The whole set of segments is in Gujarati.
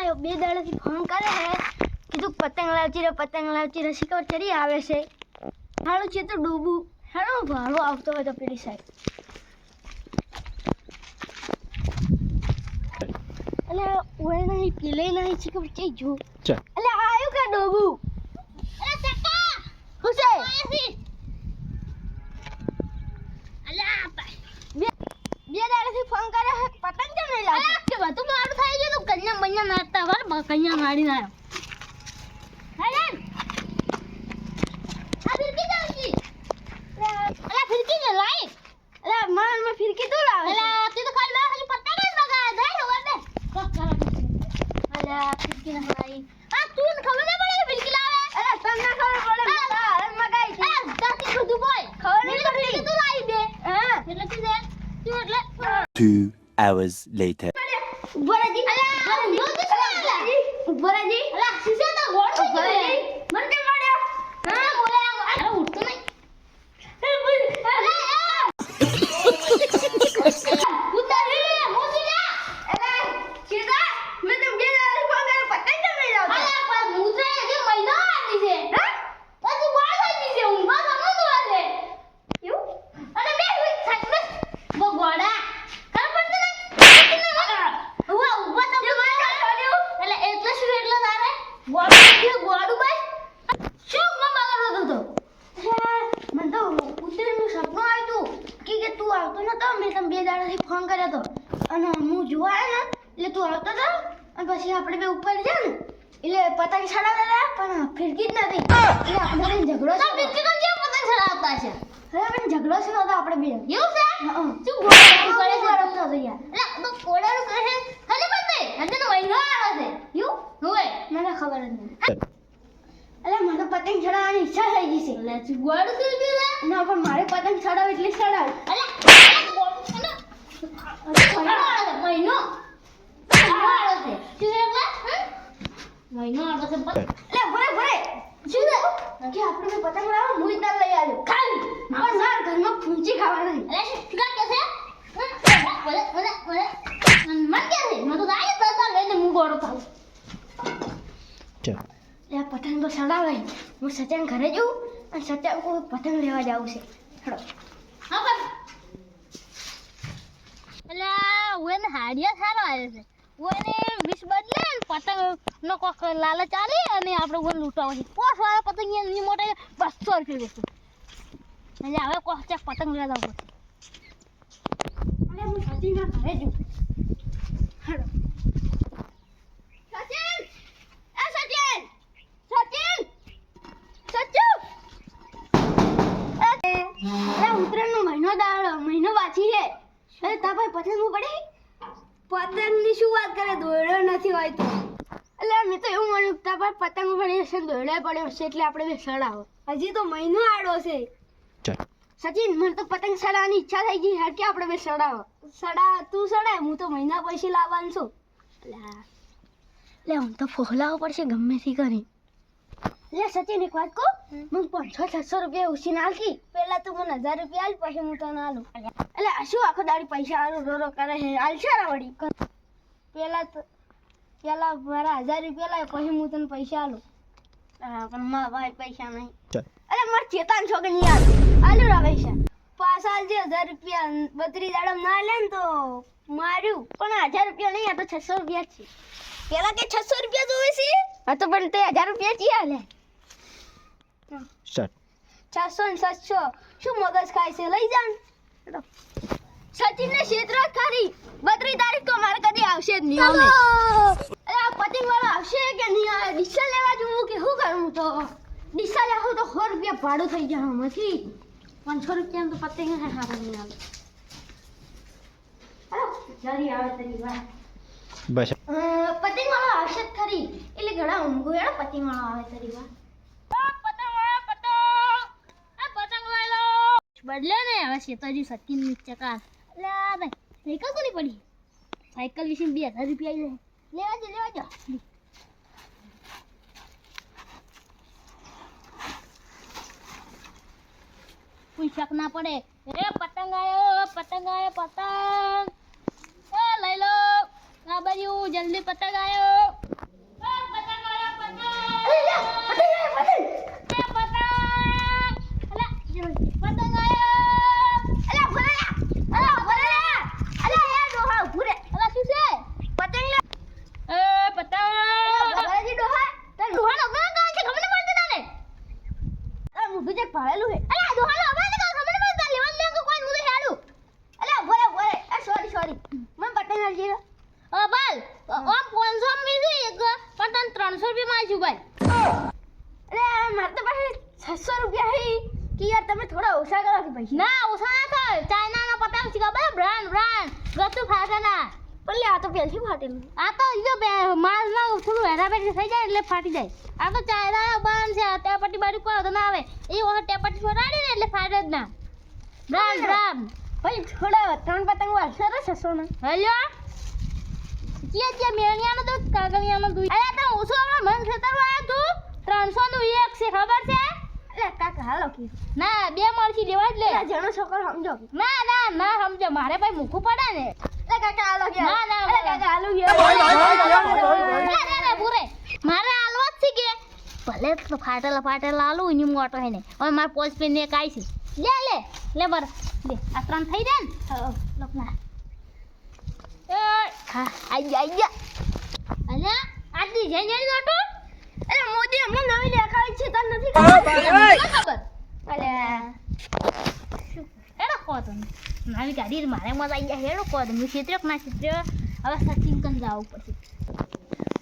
આવ્યો 2 દાડાથી ફોન કરે હે કીધું પતંગ લાવતી રે શિકાર ચરી આવે છે હાલો છે તો ડૂબું હેડો ભાડો આવતો હોય તો પેલી સાઈડ અલે ઓય નહીં પેલે નહીં છે કે ચઈ જો અલે આયો કે ડૂબું અલે ચક્કા હુસે અલે બે દાડાથી ફોન કરે હે પતંગ કેમ નહીં લાવતો કે બધું મારું થઈ ગયું તું કન્યા બન્યા નાતા વાર કન્યા મારી ના આવ્યો આ ફિરકી જાવજી અલે ફિરકી ને લાઈ અલે માન માં ફિરકી તું લાવ અલે તું તો ખાલી ખાલી પતંગ જ લગાય દે હવે દે કોક કરે અલે ફિરકી ના લાઈ આ તું ખબર ના પડે ફિરકી લાવે અલે તમને ખબર પડે મગાઈ છે તાકી બધું બોય ખબર નહીં ફિરકી તું લાવી દે હા એટલે કે દે તું એટલે 2 hours later ઉભરાજી અલે ઉભરાજી અલે સીસે તો ગોળ થઈ ગયો મન કે પડ્યો હા બોલે અરે ઉઠતો નહીં ઉતારી મોસીલા અલે સીધા મે તો બે દાડા ફોન કરે પતંગ કેમ નહીં લાવતો અલે પણ મુજે જે મહિનો આતી છે હા પછી ગોળ થઈ છે હું બસ સમજો આલે યુ અલે મે સાચમે બો ગોડા કર પડતો નહીં ઉવા ઉવા તો એટલે એટલે શું એટલે તારે ગોડું બસ શું મમ્મા કરતો તો મને તો ઉતરીનું સપનું આવ્યું કે તું આવતો નતો મેં તને 2 દાડાથી ફોન કર્યો તો અને હું જોવા આવ્યો ને એટલે તું આવતો તો અને પછી આપણે બે ઉપર ગયા ને એટલે પતંગ ચડાવતા પણ ફિરકી જ નથી એટલે આપણે ઝઘડો છે ફિરકી તો કેમ પતંગ ચડાવતા છે હવે આપણે ઝઘડો છે તો આપણે બે એવું છે શું ગોળાનું કરે છે રમતો તો યાર એટલે તો ગોળાનું કરે છે ખાલી પતે અને તો મહિનો આવે છે યુ હોય મને ખબર જ નહીં અલે મને તો પતંગ ચડાવવાની ઈચ્છા થઈ ગઈ છે એટલે તું ગોળું થઈ ગયું ના પણ મારે પતંગ ચડાવ એટલે ચડાવ અલે મહિનો આવે છે શું એટલે મહિનો આવે છે એટલે ભરે શું કે આપણે પતંગ લાવો હું ઇતના લઈ આવ્યો ખાલી પણ માર ઘરમાં ફૂંચી ખાવા નહીં અલે શું કે છે મને કે છે મને તો ગાય તો લઈને હું ગોળો થાઉં લે પતંગ તો ચડાવે હું સત્યાન ઘરે જઉં અને સત્યાન કો પતંગ લેવા જાવું છે હેડો હા પણ એટલે ઓને હાડિયા સારો આવે છે ઓને 20 બદલે પતંગ નો કોક લાલચ ચાલે અને આપણે ઓને લૂંટાવા છે પોસ વાળા પતંગ ની મોટે 200 રૂપિયા બેસો એટલે હવે કોક ચેક પતંગ લેવા જાવું પડશે અલે હું સતીના ઘરે જઉં હેડો સતીન એ સતીન ઉત્તરાયણનો મહિનો બાકી છે અરે તા ભાઈ પતંગ પડે પતંગની શું વાત કરે દોડ્યો નથી હોય તો એટલે મેં તો એવું માન્યું તા ભાઈ પતંગ પડે છે દોડ્યો પડ્યો છે એટલે આપણે બે સડાવો હજી તો મહિનો આડો છે સચિન મને તો પતંગ સડાવવાની ઈચ્છા થઈ ગઈ હર કે આપણે બે સડાવો તું સડાય હું તો મહિના પછી લાવવાનું છું એટલે હું તો ફોલાવવો પડશે ગમે તે કરી લે સચિન એક વાત કહું હું 500-600 રૂપિયા ઉછીને આલકી પહેલા તું મને 1000 રૂપિયા આલ પછી હું તને આલું એટલે શું આખો દાડી પૈસા આલો રોરો કરે છે આલશે રા વળી પેલા મારા 1000 રૂપિયા લાવ પછી હું તને પૈસા આલું પણ મારા ભાઈ પૈસા નહીં અરે માર ચેતાન છોકરી યાર આલુ રા પૈસા પાછા આલજે 1000 રૂપિયા 32 દાડમ ના લે ને તો માર્યું પણ 1000 રૂપિયા નહીં આ તો 600 રૂપિયા છે પેલા કે 600 રૂપિયા જોવે છે હા તો પણ તે 1000 રૂપિયા ચિયા લે સ્ટાર્ટ 600 ને 700 શું મગજ ખાય છે લઈ જાન સચિન ને ક્ષેત્ર ખરી 32 તારીખ તો મારે કદી આવશે જ નહીં અમે અરે આ પતંગ વાળો આવશે કે નહીં આવે ડીસા લેવા જવું કે શું કરું તો ડીસા લેવું તો 100 રૂપિયા ભાડું થઈ જાય આમાંથી 500 રૂપિયા તો પતંગ હે હારા નહીં આવે હાલો જરી આવે તરી વાત બસ પતંગ વાળો આવશે જ ખરી એટલે ઘણા ઊંઘો એનો પતંગ વાળો આવે તરી વાત બદલે ને હવે શેતાજી સતીન નીચે કાર લે ભાઈ સાયકલ કોની પડી સાયકલ વિશે 2000 રૂપિયા લેવા જો કોઈ શક ના પડે એ પતંગ આયો પતંગ એ લઈ લો આ બાજુ જલ્દી પતંગ આયો આલશું ભાઈ અરે મારે તો ભાઈ 600 રૂપિયા હી કે યાર તમે થોડા ઓછા કરો કે ભાઈ ના ઓછા ના થાય ચાઇનાના પતાવ છે ખબર બ્રાન્ડ ગતું ફાટે ના પણ આ તો પેલથી ફાટેલું આ તો જો માલ ના થોડું હેરાફેરી થઈ જાય એટલે ફાટી જાય આ તો ચાઇનાનો બાંધ છે ત્યાં પટ્ટી બાડી કોઈ તો ના આવે એ વખત ત્યાં પટ્ટી છોડાડી ને એટલે ફાટે જ ના બ્રાન્ડ ભાઈ થોડા ત્રણ પતંગ વાળશે રે 600 ના હેલો કે મેણિયાનો તો કાગળિયાનો દુઈ અરે તો ઓછો આપણા મન ખેતર આયા તું 300 નું એક છે ખબર છે અરે કાકા હાલો કે ના બે મળથી લેવા જ લે જણો છોકરો સમજો ના સમજો મારે ભાઈ મુખું પડે ને અરે કાકા હાલો કે ના અરે કાકા હાલો કે ના પૂરે મારે હાલવા જ છે કે ભલે તો ફાટેલા હાલું એની મોટો હે ને હવે માર પોચ પે ને કાઈ છે લે બર લે આ ત્રણ થઈ જાય ને લોક ના હા આઈ ગયા અરે આટલી જેની નોટો અરે મોદી હમણાં નવી દેખાડી છે તને નથી ખબર અરે એનો કોતો નવી ગાડી મારે મજા આવી ગયા હેડો કોતો હું ક્ષેત્રક ના ક્ષેત્ર હવે સચિન કન જાવું પડશે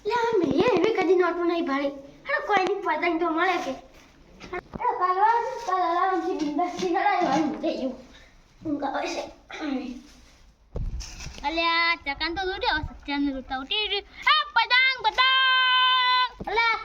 લે મે એવી કદી નોટો નહીં ભાડી હેડો કોઈની પતંગ તો મળે કે હેડો કાલવા થી બિંદાસથી કરાય હું જઈયું ઊંઘ આવે છે અલ્યા ચકાન તો ઉડ્યો સચ્ચાન રૂટા ઉઠી આ